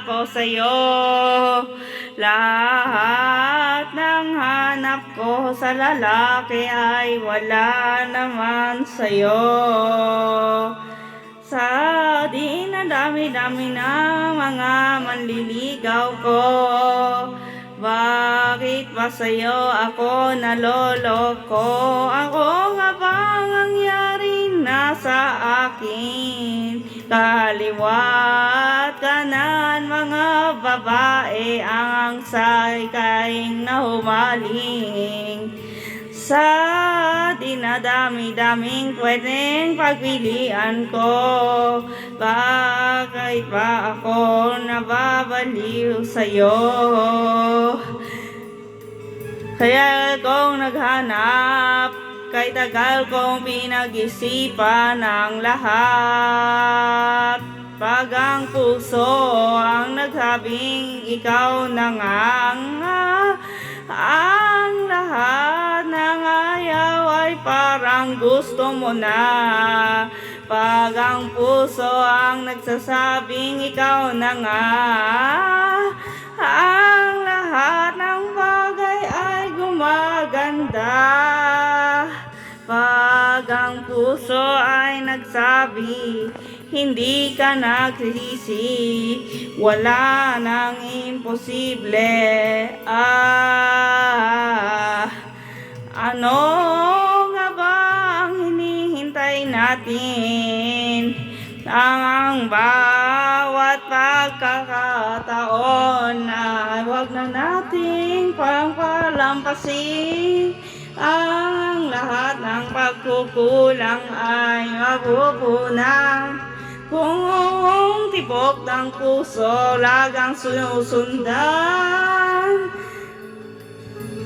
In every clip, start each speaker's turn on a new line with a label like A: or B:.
A: ako sa'yo. Lahat ng hanap ko sa lalaki ay wala naman sa'yo. Sa dinadami-dami na mga manliligaw ko, bakit ba sa'yo ako naloloko? Ako nga bang nangyari na sa akin? Kaliwat kanan mga babae ang saikaing na humaling. Sa dinadami-daming pwedeng pagpilian ko, bakit ba ako nababaliw sa'yo? Kaya kong naghanap, kay tagal kong pinag-isipan ang lahat. Pag ang puso ang nagsabing ikaw na nga, ang lahat ng ayaw ay parang gusto mo na. Pag ang puso ang nagsasabing ikaw na nga, ang lahat ng bagay ay gumaganda. Pag ang puso ay nagsabi, hindi ka nagsisisi, wala nang imposible. Ano nga ba ang hinihintay natin? Ang bawat pagkakataon ay huwag na nating palampasin. Ang lahat ng pagkukulang ay mapupunan kung tibok ng puso lagang sinusundan.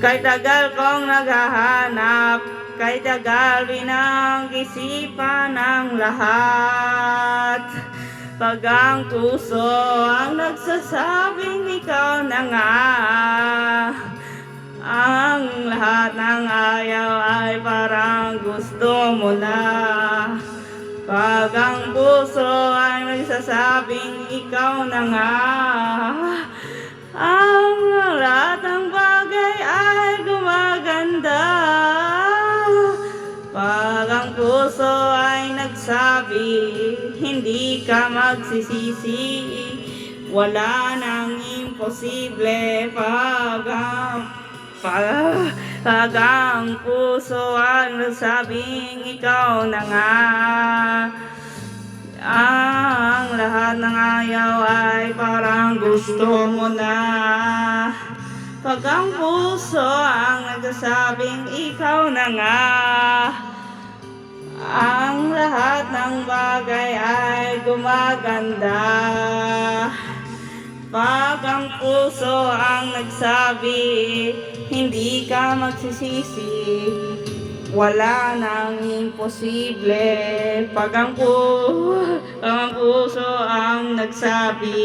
A: Kay tagal kong naghahanap, kay tagal pinag-isipan ang lahat. Pag ang puso ang nagsasabing ikaw na nga, ang lahat ng ayaw ay parang gusto mo na. Pag ang puso ay nagsasabing ikaw na nga, ang lahat ng bagay ay gumaganda. Pag ang puso ay nagsabi, hindi ka magsisisi, wala nang imposible. Pag ang puso ay nagsabing ikaw na nga, ang lahat ng ayaw ay parang gusto mo na. Pag ang puso ang nagsasabing ikaw na nga, ang lahat ng bagay ay gumaganda. Pag ang puso ang nagsabi, hindi ka magsisisi, wala nang imposible. Pag ang puso ang nagsabi.